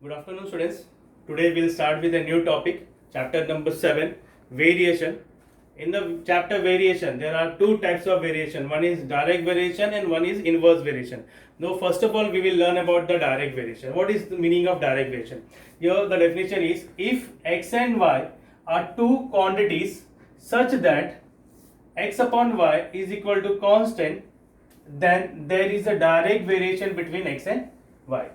Good afternoon, students. Today we'll start with a new topic, chapter number 7, variation. In the chapter variation, there are two types of variation. One is direct variation and one is inverse variation. Now, first of all, we will learn about the direct variation. What is the meaning of direct variation? Here, the definition is if x and y are two quantities such that x upon y is equal to constant, then there is a direct variation between x and y.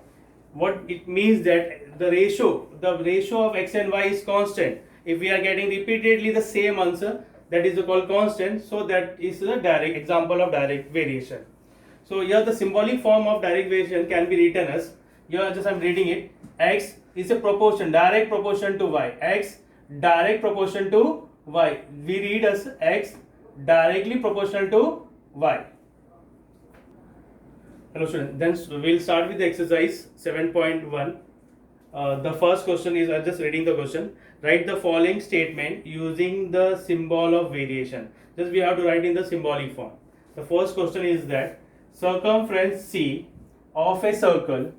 What it means that the ratio of x and y is constant. If we are getting repeatedly the same answer, that is called constant. So that is a direct example of direct variation. So here the symbolic form of direct variation can be written as, here just I am reading it, x is a proportion, direct proportion to y. X direct proportion to y. We read as x directly proportional to y. Hello students, then we'll start with the exercise 7.1. The first question is, I'm just reading the question. Write the following statement using the symbol of variation. Just we have to write in the symbolic form. The first question is that circumference C of a circle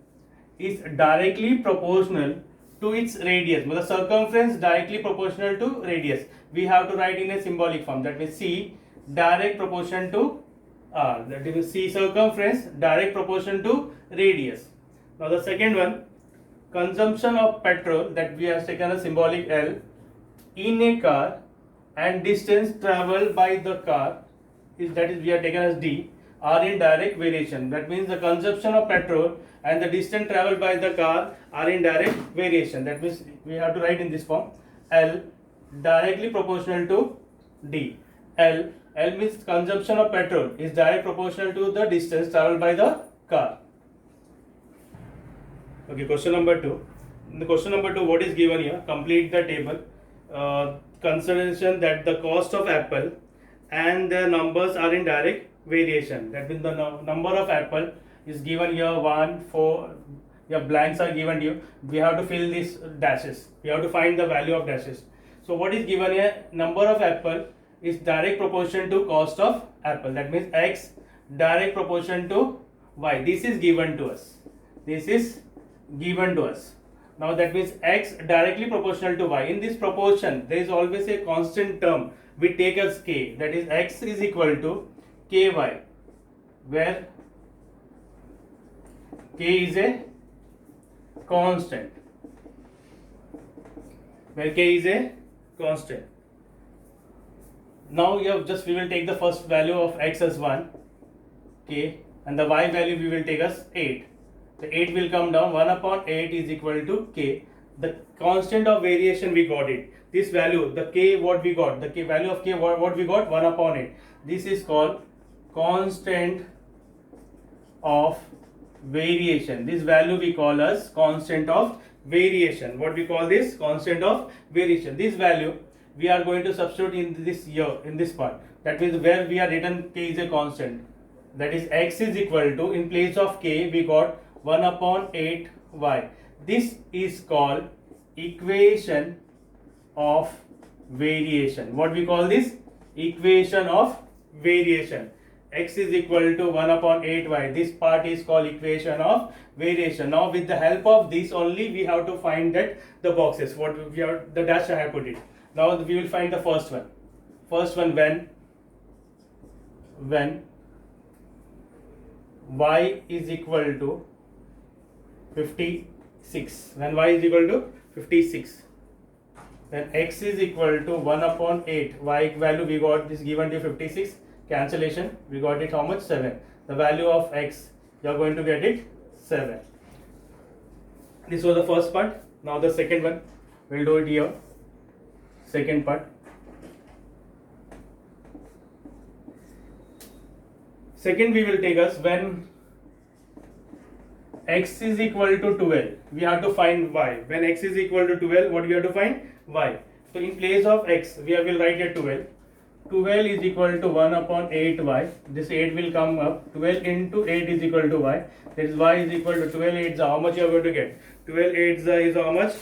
is directly proportional to its radius. The circumference directly proportional to radius. We have to write in a symbolic form. That means C direct proportion to R, that is C circumference direct proportion to radius. Now the second one, consumption of petrol, that we have taken a symbolic L, in a car and distance traveled by the car is, that is we have taken as D, are in direct variation. That means the consumption of petrol and the distance traveled by the car are in direct variation. That means we have to write in this form, L directly proportional to D. L means consumption of petrol is direct proportional to the distance traveled by the car. Okay, question number 2. In the question number 2, what is given here? Complete the table. Consideration that the cost of apple and the numbers are in direct variation. That means the number of apple is given here 1, 4. Your blanks are given to you. We have to fill these dashes. We have to find the value of dashes. So what is given here? Number of apple is direct proportion to cost of apple. That means x direct proportion to y. This is given to us. This is given to us. Now that means x directly proportional to y. In this proportion, there is always a constant term we take as k. That is x is equal to ky, where k is a constant. Where k is a constant. Now we will take the first value of x as 1, k, and the y value we will take as 8. The 8 will come down, 1 upon 8 is equal to k. The constant of variation we got it. This value, the k what we got, the k value of k what we got, 1 upon 8. This is called constant of variation. This value we call as constant of variation. What we call this? Constant of variation. This value we are going to substitute in this here, in this part. That means where we are written k is a constant. That is x is equal to, in place of k we got 1 upon 8 y. This is called equation of variation. What we call this? Equation of variation. X is equal to 1 upon 8 y. This part is called equation of variation. Now with the help of this only we have to find that the boxes. What we have, the dash I have put it. Now we will find the first one. First one, when y is equal to 56. When y is equal to 56. Then x is equal to 1 upon 8. Y value we got is given to 56. Cancellation. We got it how much? 7. The value of x, you are going to get it 7. This was the first part. Now the second one. We'll do it here. Second part. Second we will take us when x is equal to 12. We have to find y. When x is equal to 12, what we have to find? Y. So in place of x, we will write here 12. 12 is equal to 1 upon 8y. This 8 will come up. 12 into 8 is equal to y. That is y is equal to 12 8s. How much you are going to get? 12 8s is how much?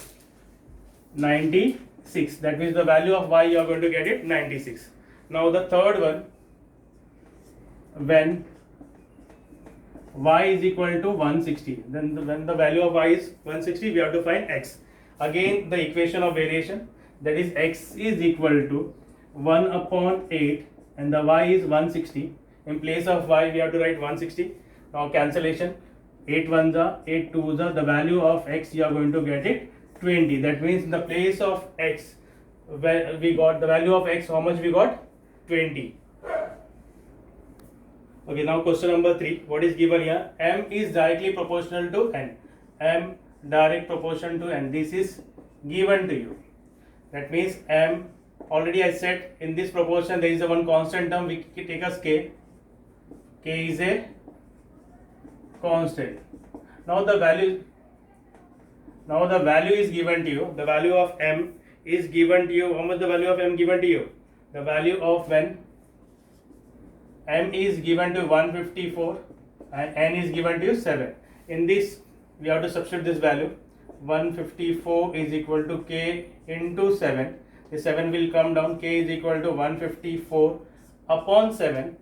96. That means the value of y you are going to get it 96. Now the third one, when y is equal to 160. Then when the value of y is 160, we have to find x. Again the equation of variation, that is x is equal to 1 upon 8 and the y is 160. In place of y we have to write 160. Now cancellation, 8 ones are 8 twos are, the value of x you are going to get it 20. That means in the place of x, where we got the value of x, how much we got? 20. Okay, now question number 3. What is given here? M is directly proportional to n. M direct proportion to n. This is given to you. That means M, already I said in this proportion there is a one constant term, we take as k. K is a constant. Now the value is given to you. The value of M is given to you. How much the value of M given to you? The value of when M is given to 154 and n is given to 7. In this we have to substitute this value. 154 is equal to k into 7. The 7 will come down. K is equal to 154 upon 7.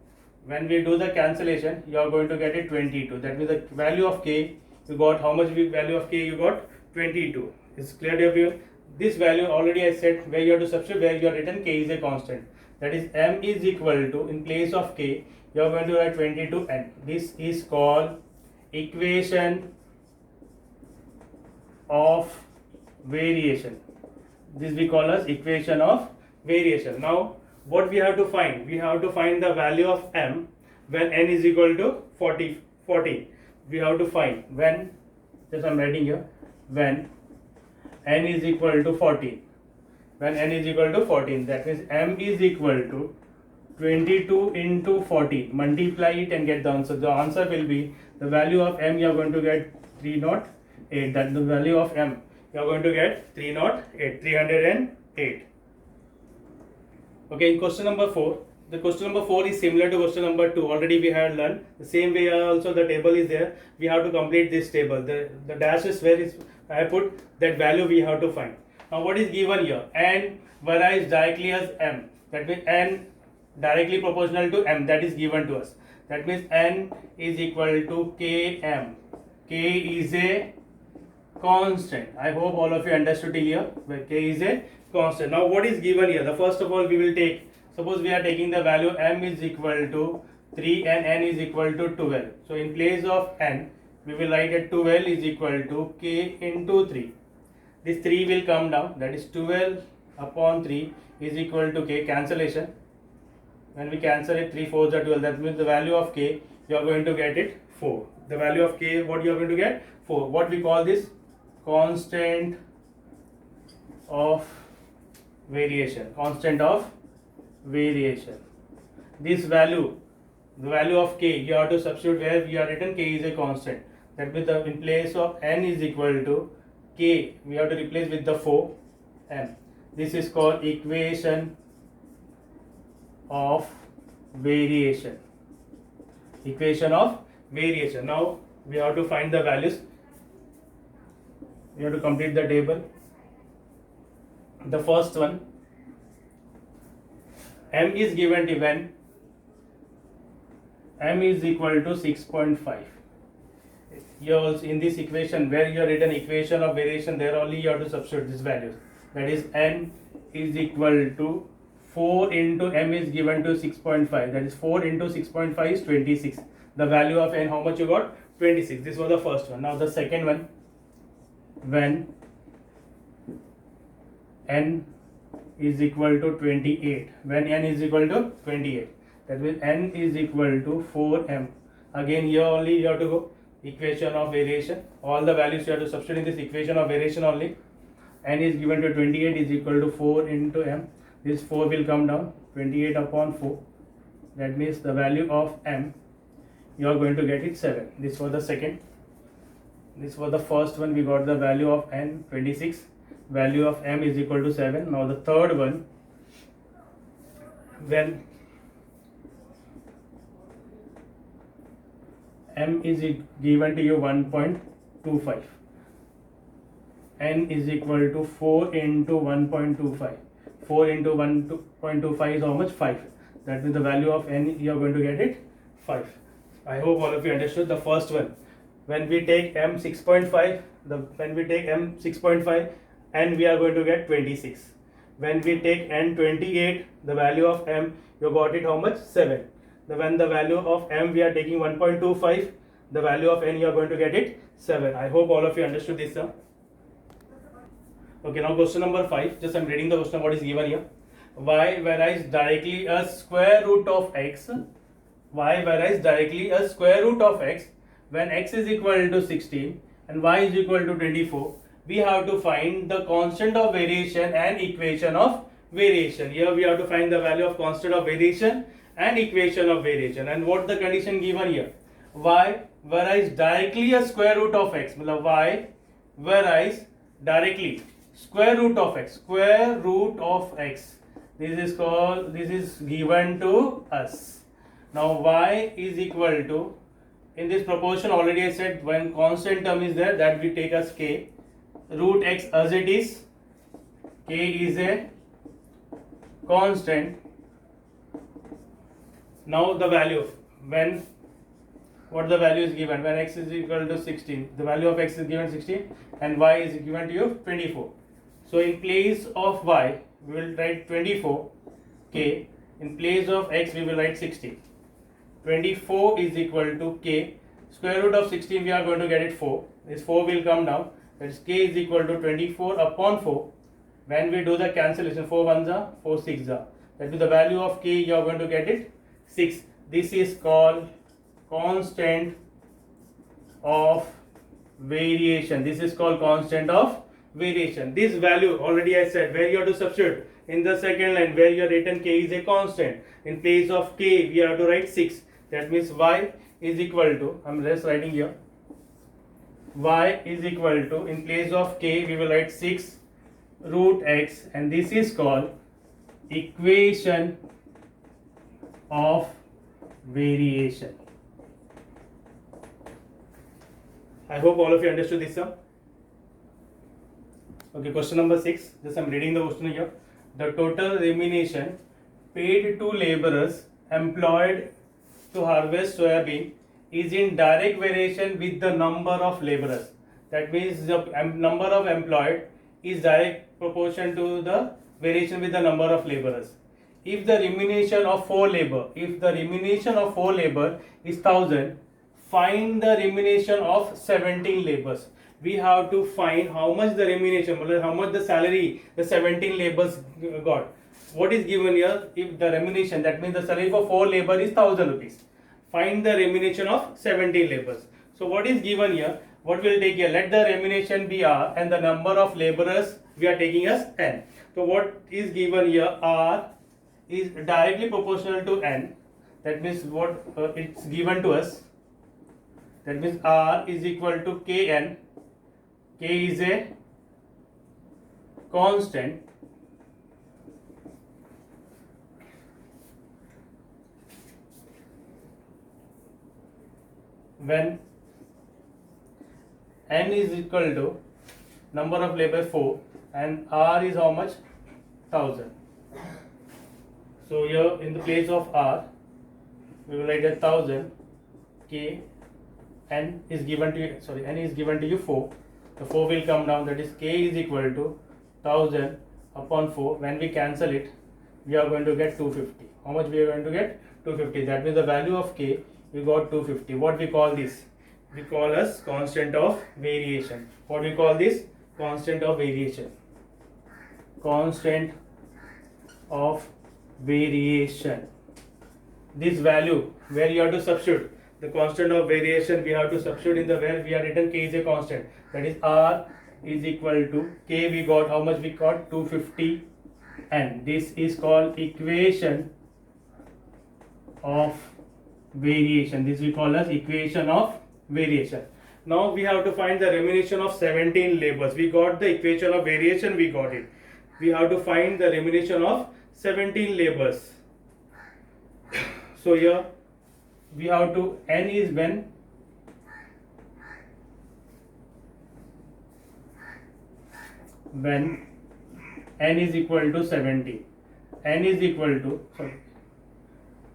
When we do the cancellation, you are going to get it 22. That means the value of k, you got how much value of k? You got 22. It's clear to everyone? This value already I said where you have to substitute, where you are written k is a constant. That is M is equal to, in place of k, you are going to write 22n. This is called equation of variation. This we call as equation of variation. Now what we have to find? We have to find the value of M when n is equal to 14. We have to find when, just I am writing here, when n is equal to 14. When n is equal to 14, that means M is equal to 22 into 14. Multiply it and get the answer. The answer will be, the value of M you are going to get 308. That the value of M you are going to get 308. Okay, in question number 4. The question number 4 is similar to question number 2. Already we had learned. The same way also the table is there. We have to complete this table. The dash is where is I put that value we have to find. Now what is given here? N varies directly as M. That means N directly proportional to M. That is given to us. That means N is equal to Km. K is a constant. I hope all of you understood here. Where K is a constant. Now what is given here? The first of all we will take. Suppose we are taking the value M is equal to 3 and N is equal to 12. So in place of N, we will write that 12 is equal to K into 3. This 3 will come down. That is 12 upon 3 is equal to K. Cancellation. When we cancel it, 3 4s are 12. That means the value of K, you are going to get it 4. The value of K, what you are going to get? 4. What we call this? Constant of variation. Constant of variation. This value, the value of k, you have to substitute where we are written k is a constant. That means in place of n is equal to k, we have to replace with the 4m. This is called equation of variation. Equation of variation. Now we have to find the values. We have to complete the table. The first one, M is given to when M is equal to 6.5. Here also in this equation where you are written equation of variation, there only you have to substitute this value. That is N is equal to 4 into M is given to 6.5. That is 4 into 6.5 is 26. The value of N, how much you got? 26. This was the first one. Now the second one, when N is equal to 28. When N is equal to 28. That means N is equal to 4M. Again here only you have to go equation of variation. All the values you have to substitute in this equation of variation only. N is given to 28 is equal to 4 into M. This 4 will come down. 28 upon 4. That means the value of M, you are going to get it 7. This was the second. This was the first one. We got the value of N 26. Value of M is equal to 7. Now the third one, when M is given to you 1.25, N is equal to 4 into 1.25. 4 into 1.25 is how much? 5. That means the value of N, you are going to get it 5. I hope all of you understood the first one. When we take m 6.5, when we take m 6.5, and we are going to get 26. When we take n 28, the value of m, you got it how much? 7. When the value of m we are taking 1.25, the value of n you are going to get it 7. I hope all of you understood this sum. Okay, now question number 5. Just I'm reading the question what is given here. Y varies directly a square root of x. Y varies directly a square root of x when x is equal to 16 and y is equal to 24. We have to find the constant of variation and equation of variation. Here we have to find the value of constant of variation and equation of variation. And what the condition given here? Y varies directly a square root of x. Y varies directly square root of x. Square root of x. This is given to us. Now y is equal to, in this proportion already I said when constant term is there, that we take as k, root x as it is. K is a constant. Now the value, when what the value is given, when x is equal to 16, the value of x is given 16 and y is given to you 24. So in place of y we will write 24 k, in place of x we will write 16. 24 is equal to k, square root of 16 we are going to get it 4. This 4 will come down, that is k is equal to 24 upon 4. When we do the cancellation, 4 ones are 4 6 are, that is the value of k you are going to get it 6. This is called constant of variation. This is called constant of variation. This value already I said where you have to substitute in the second line where you have written k is a constant. In place of k we have to write 6. That means y is equal to, I am just writing here, y is equal to, in place of k we will write 6 root x, and this is called equation of variation. I hope all of you understood this sum. Okay, question number 6. Just I am reading the question here. The total remuneration paid to laborers employed to harvest soybean is in direct variation with the number of laborers. That means the number of employed is direct proportion to the variation with the number of laborers. If the remuneration of 4 labor, if the remuneration of 4 labor is 1000, find the remuneration of 17 laborers. We have to find how much the remuneration, how much the salary the 17 laborers got. What is given here? If the remuneration, that means the salary for 4 labor is 1000 rupees. Find the remuneration of 17 laborers. So what is given here? What we will take here? Let the remuneration be R and the number of laborers we are taking as N. So what is given here? R is directly proportional to N. That means what it's given to us. That means R is equal to Kn. K is a constant. When N is equal to number of labor 4 and R is how much? 1000. So here in the place of R we will write 1000. K, N is given to you, sorry, N is given to you 4. The 4 will come down, that is K is equal to 1000 upon 4. When we cancel it, we are going to get 250. How much we are going to get? 250. That means the value of K, we got 250. What we call this? We call as constant of variation. What we call this? Constant of variation. Constant of variation. This value where you have to substitute the constant of variation, we have to substitute in the where we are written k is a constant. That is R is equal to k, we got how much? We got 250, and this is called equation of variation. This we call as equation of variation. Now we have to find the remuneration of 17 labors. We got the equation of variation, we got it. We have to find the remuneration of 17 labors. So here we have to, N is when N is equal to 70. N is equal to, sorry,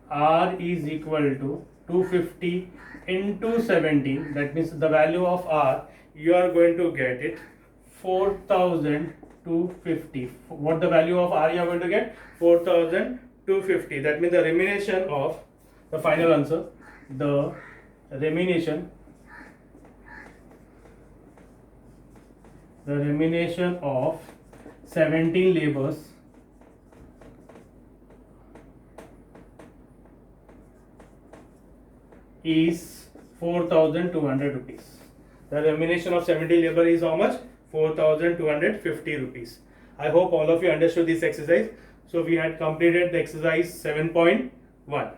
R is equal to 250 into 17, that means the value of R, you are going to get it 4250. What the value of R you are going to get? 4250. That means the remuneration of the final answer, the remuneration of 17 labors is 4200 rupees. The remuneration of 70 labor is how much? 4250 rupees. I hope all of you understood this exercise. So we had completed the exercise 7.1.